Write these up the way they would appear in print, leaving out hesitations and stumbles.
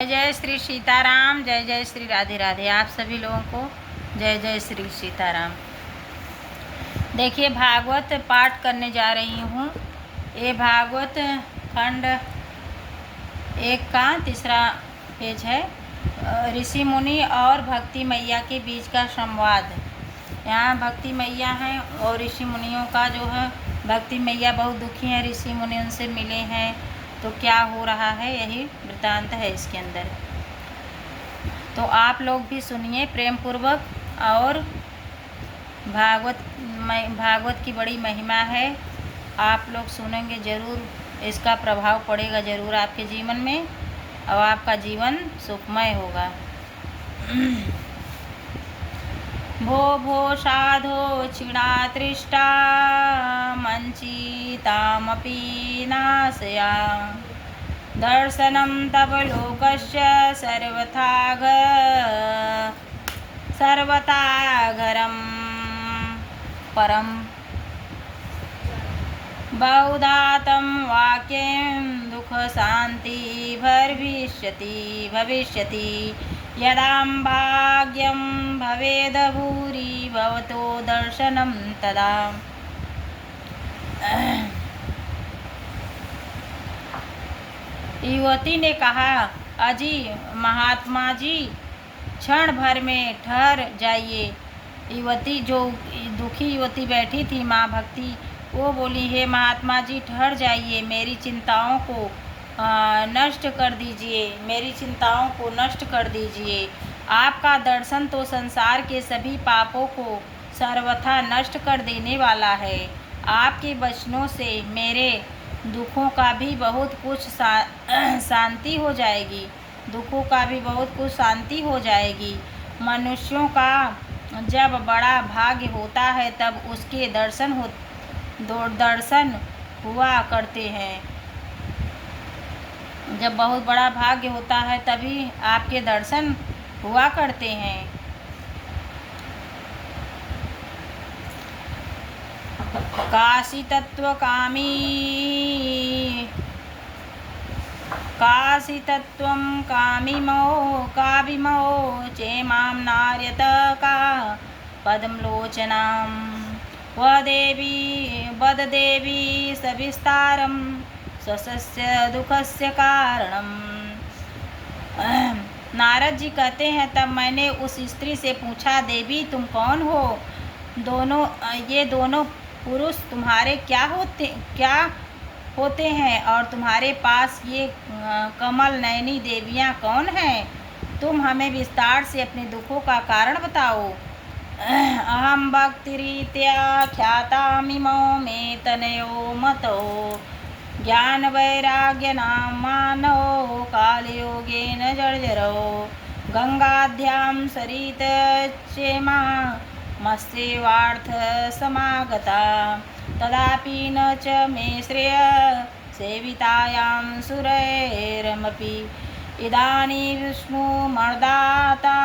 जय जय श्री सीताराम, जय जय श्री राधे राधे। आप सभी लोगों को जय जय श्री सीताराम। देखिए, भागवत पाठ करने जा रही हूँ। ये भागवत खंड 1 का 3रा पेज है। ऋषि मुनि और भक्ति मैया के बीच का संवाद। यहाँ भक्ति मैया हैं और ऋषि मुनियों का जो है, भक्ति मैया बहुत दुखी हैं, ऋषि मुनि उनसे मिले हैं, तो क्या हो रहा है, यही वृत्तांत है इसके अंदर। तो आप लोग भी सुनिए प्रेम पूर्वक। और भागवत की बड़ी महिमा है, आप लोग सुनेंगे ज़रूर, इसका प्रभाव पड़ेगा ज़रूर आपके जीवन में और आपका जीवन सुखमय होगा। भो भो साधो क्षीणातृष्टा मञ्चितामपि नाशया दर्शनं तव लोकस्य सर्वथा परम् बहुधातं वाक्यं दुःखशान्ति भविष्यति यदा भाग्यं भवेद भूरि भवतो दर्शनं तदा। युवती ने कहा, अजी महात्मा जी, क्षण भर में ठहर जाइए। युवती, जो दुखी युवती बैठी थी, माँ भक्ति, वो बोली, हे महात्मा जी ठहर जाइए, मेरी चिंताओं को नष्ट कर दीजिए, मेरी चिंताओं को नष्ट कर दीजिए। आपका दर्शन तो संसार के सभी पापों को सर्वथा नष्ट कर देने वाला है। आपके वचनों से मेरे दुखों का भी बहुत कुछ शांति हो जाएगी, दुखों का भी बहुत कुछ शांति हो जाएगी। मनुष्यों का जब बड़ा भाग्य होता है तब उसके दर्शन हुआ करते हैं। जब बहुत बड़ा भाग्य होता है तभी आपके दर्शन हुआ करते हैं। काशी तत्त्वं कामिमो चेमां नार्यत का पद्मलोचनां वद देवी सविस्तारं स्वस्य दुखस्य कारणम्। नारद जी कहते हैं, तब मैंने उस स्त्री से पूछा, देवी तुम कौन हो? ये दोनों पुरुष तुम्हारे क्या होते हैं और तुम्हारे पास ये कमल नयनी देवियाँ कौन हैं? तुम हमें विस्तार से अपने दुखों का कारण बताओ। अहम भक्तिरीत्या ख्यातामिमो मे तनयो मतो ज्ञान वैराग्य नामानो कालयोगेन जर्जरो गंगाध्यां सरित चेमा मत्स्येवार्थ समागता तदापि न च मे श्रेय सेवितायां सुरैरमपि इदानीं विष्णुमर्दाता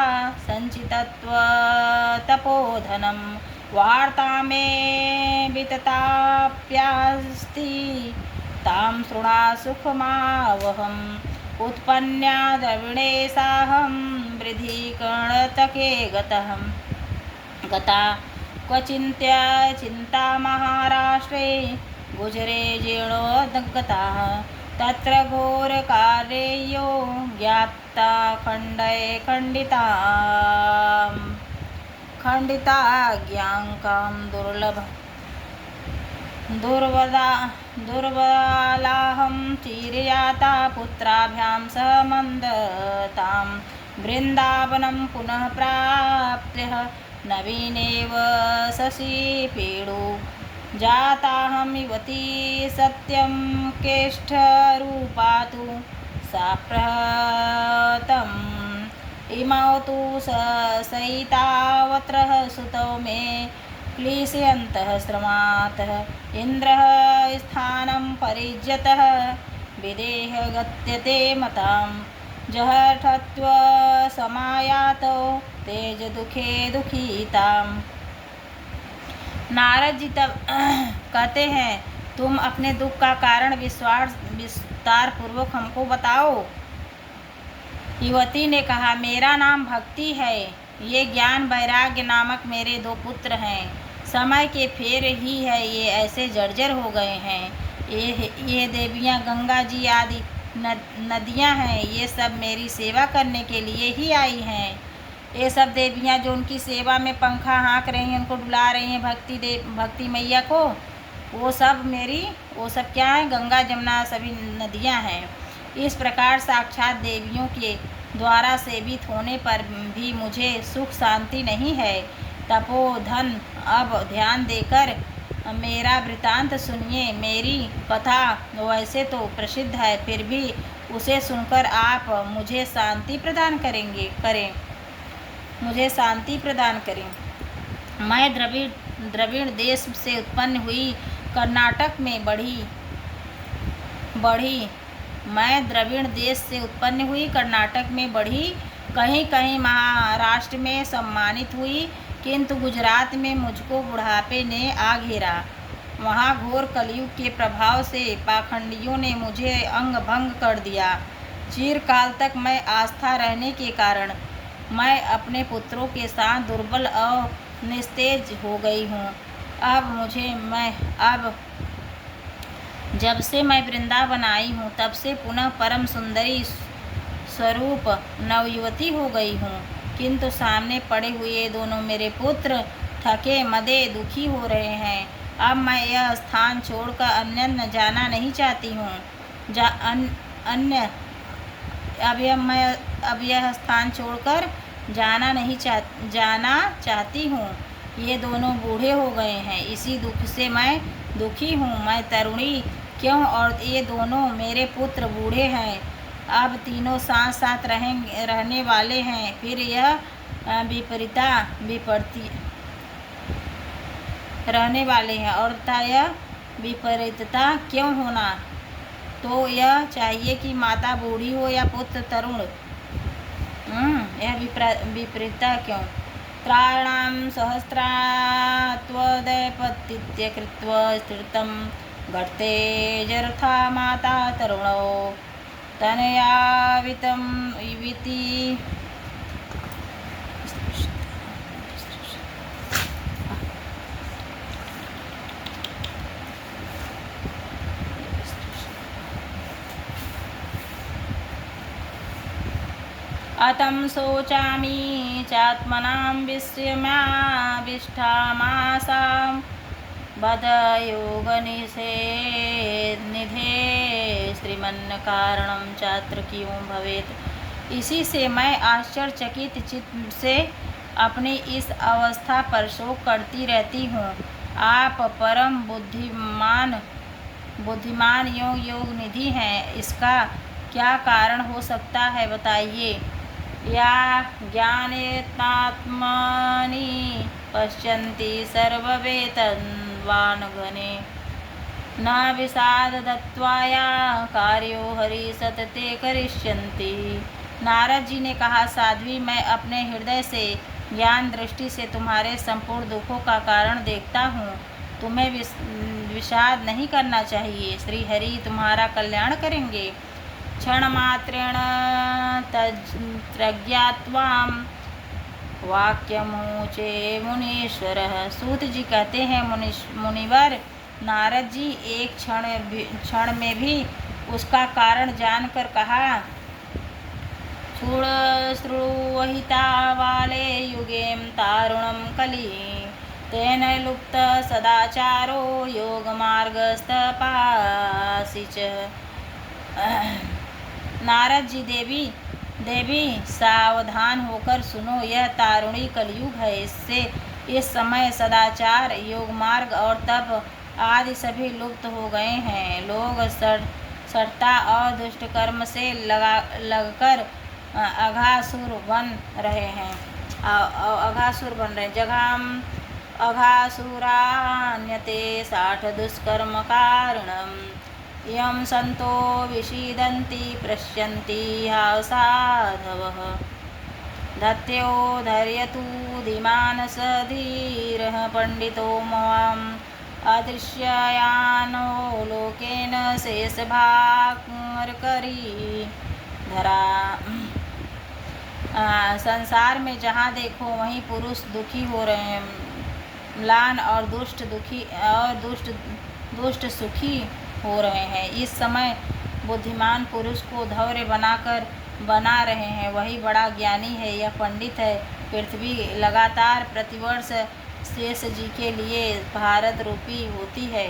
सञ्चितत्व तपोधनं वार्ता मे वितताप्यास्ति तां शृणा सुखमावहम् उत्पन्ना द्रविणेशाहं वृद्धि कर्णतके गता क्वचिन्त्य चिन्ता महाराष्ट्रे गुजरे जीर्णोद्गताः तत्र घोरकार्यो ज्ञाप्ता खण्डिताज्ञां दुर्बलाहं चिरयाता पुत्राभ्यां सह मन्दतां वृन्दावनं पुनः प्राप्य नवीनेव शशिपीडो जाताहं युवती सत्यं केष्ठरूपा तु साप्रहतम् इमौ तु सहितावत्रः सुतौ मे क्लेशयन्तः श्रमातः इन्द्रः स्थानं परिज्यतः विदेह गत्यते मतां जहठत्व समायातो तेज दुखे दुखिताम्। नारद जी तब कहते हैं, तुम अपने दुख का कारण विस्तार पूर्वक हमको बताओ। युवती ने कहा, मेरा नाम भक्ति है। ये ज्ञान वैराग्य नामक मेरे 2 पुत्र हैं। समय के फेर ही है ये ऐसे जर्जर हो गए हैं। ये देवियाँ गंगा जी आदि नदियाँ हैं, ये सब मेरी सेवा करने के लिए ही आई हैं। ये सब देवियाँ जो उनकी सेवा में पंखा हाँक रही हैं, उनको डुला रही हैं भक्ति मैया को, वो सब क्या है? गंगा जमुना सभी नदियाँ हैं। इस प्रकार साक्षात देवियों के द्वारा सेवित होने पर भी मुझे सुख शांति नहीं है। तपोधन, अब ध्यान देकर मेरा वृतांत सुनिए। मेरी कथा वैसे तो प्रसिद्ध है, फिर भी उसे सुनकर आप मुझे शांति प्रदान करें। मैं द्रविड़ देश से उत्पन्न हुई कर्नाटक में बढ़ी, कहीं कहीं महाराष्ट्र में सम्मानित हुई, किंतु गुजरात में मुझको बुढ़ापे ने आ घेरा। वहाँ घोर कलयुग के प्रभाव से पाखंडियों ने मुझे अंग भंग कर दिया। चिरकाल तक मैं आस्था रहने के कारण मैं अपने पुत्रों के साथ दुर्बल और निस्तेज हो गई हूँ। अब जब से मैं वृंदावन आई हूँ, तब से पुनः परम सुंदरी स्वरूप नवयुवती हो गई हूँ। किंतु सामने पड़े हुए दोनों मेरे पुत्र थके मदे दुखी हो रहे हैं। अब मैं यह स्थान छोड़कर अन्य जाना नहीं चाहती हूँ। अब यह स्थान छोड़कर जाना चाहती हूँ। ये दोनों बूढ़े हो गए हैं, इसी दुख से मैं दुखी हूँ। मैं तरुणी क्यों और ये दोनों मेरे पुत्र बूढ़े हैं। अब तीनों साथ साथ रहने वाले हैं, फिर यह रहने वाले हैं, और यह विपरीतता क्यों होना? तो यह चाहिए कि माता बूढ़ी हो या पुत्र तरुण। यह विपरीतता क्यों? त्राणां सहस्रात्वदैपत्तित्य कृत्वा स्थिरतं गर्ते जरथा माता तरुणो तनयावितं इविति। अतं शोचामि चात्मनां विस्मयाभिष्ठामासां बद योगनिधे श्रीमन्कारणं चात्र क्यों भवेत्। इसी से मैं आश्चर्यचकित चित्त से अपनी इस अवस्था पर शोक करती रहती हूँ। आप परम बुद्धिमान योग निधि हैं, इसका क्या कारण हो सकता है, बताइए। या ज्ञानेनात्मनि पश्यन्ति सर्ववेतन्वानघने न विषाद दत्त्वाया कार्यो हरि सतते करिष्यन्ति। नारद जी ने कहा, साध्वी, मैं अपने हृदय से ज्ञान दृष्टि से तुम्हारे संपूर्ण दुखों का कारण देखता हूँ। तुम्हें विषाद नहीं करना चाहिए। श्री हरि तुम्हारा कल्याण करेंगे। क्षणमात्रेण तज्ज्ञात्वां वाक्यमुचे मुनीश्वरः। सूत जी कहते हैं, मुनिवर नारद जी एक क्षण में भी उसका कारण जानकर कहा, श्रुवहिता वाले युगें तारुणं कलि तेन लुप्त सदाचारो योगमार्गस्तपासि च। नारद जी, देवी सावधान होकर सुनो, यह तारुणी कलयुग है। इस समय सदाचार, योग मार्ग और तप आदि सभी लुप्त हो गए हैं। लोग सठता और दुष्ट कर्म से लगकर अघासुर बन रहे हैं। जघाम अघासुरान्यते 60 दुष्कर्म कारणम् यं संतो विषीदन्ति पश्यन्ति साधवः धत्यो धैर्यतु धीमानस धीरः पंडितो माम् अदृश्ययानो लोकेन शेषभागकरी धरा संसार में जहाँ देखो वहीं पुरुष दुखी हो रहे हैं, म्लान और दुष्ट सुखी हो रहे हैं। इस समय बुद्धिमान पुरुष को धैर्य बना रहे हैं, वही बड़ा ज्ञानी है। यह पंडित है। पृथ्वी लगातार प्रतिवर्ष शेष जी के लिए भारत रूपी होती है।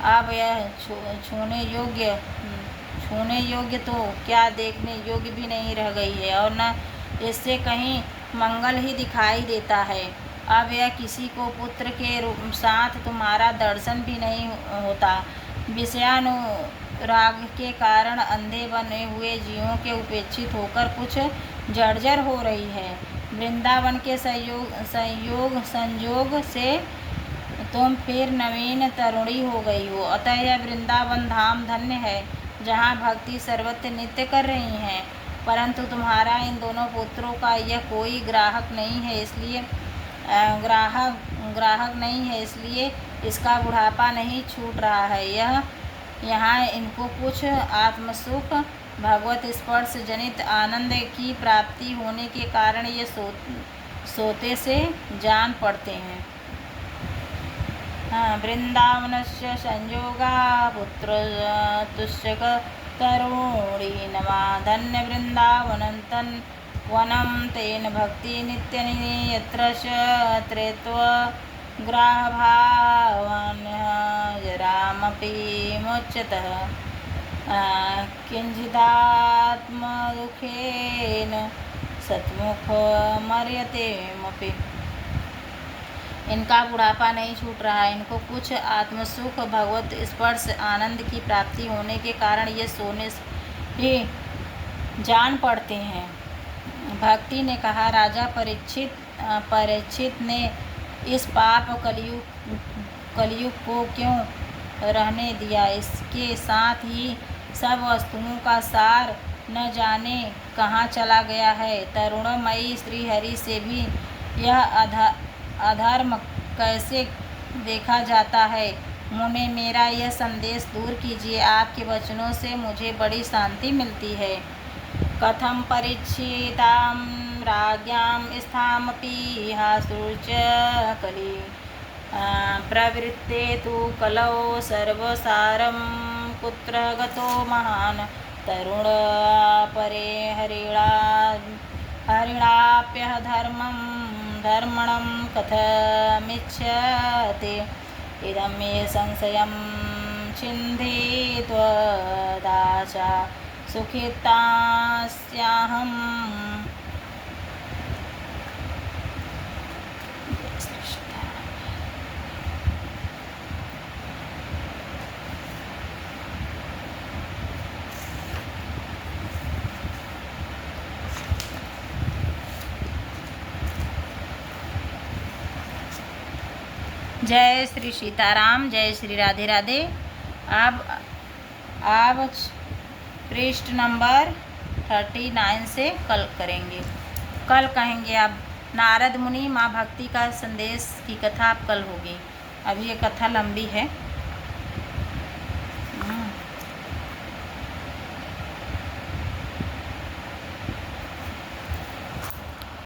अब यह छूने योग्य तो क्या देखने योग्य भी नहीं रह गई है, और न इससे कहीं मंगल ही दिखाई देता है। अब यह किसी को पुत्र के साथ तुम्हारा दर्शन भी नहीं होता। विषयानुराग के कारण अंधे बने हुए जीवों के उपेक्षित होकर कुछ जर्जर हो रही है। वृंदावन के संयोग से तुम फिर नवीन तरुणी हो गई हो। अतः यह वृंदावन धाम धन्य है, जहाँ भक्ति सर्वत्र नित्य कर रही हैं। परंतु तुम्हारा इन दोनों पुत्रों का यह कोई ग्राहक नहीं है, इसलिए इसका बुढ़ापा नहीं छूट रहा है। यहाँ इनको कुछ आत्मसुख भगवत स्पर्श जनित आनंद की प्राप्ति होने के कारण ये सोते से जान पड़ते हैं। वृंदावनस्य संयोगा पुत्र तुष्यक तरुणी नमा धन्य वृंदावनं वनं तेन भक्ति नित्यनिधि यत्र त्रेत्व ग्राहभावान्यः जरामपि मुच्यतः किंचिदात्मदुःखेन सत्मुखमर्यतेमपि। इनका बुढ़ापा नहीं छूट रहा है, इनको कुछ आत्मसुख भगवत स्पर्श आनंद की प्राप्ति होने के कारण ये सोने ही जान पड़ते हैं। भक्ति ने कहा, राजा परीक्षित ने इस पाप कलयुग को क्यों रहने दिया? इसके साथ ही सब वस्तुओं का सार न जाने कहाँ चला गया है। तरुणमयी श्रीहरि से भी यह अधर्म कैसे देखा जाता है? मुने, मेरा यह संदेश दूर कीजिए। आपके वचनों से मुझे बड़ी शांति मिलती है। कथम परीक्षितां राज्ञां स्थामपि हासुर्च कली प्रवृत्ते तु कलौ सर्वसारं कुत्र गतो महान् तरुण परे हरिणाप्यः धर्मणं कथमिच्छते इदं मे संशयं छिन्धित्वदाशा सुखितास्याहम्। जय श्री सीताराम, जय श्री राधे राधे। अब पृष्ठ नंबर 39 से कल करेंगे। कल कहेंगे अब नारद मुनि माँ भक्ति का संदेश की कथा अब कल होगी। अब ये कथा लंबी है।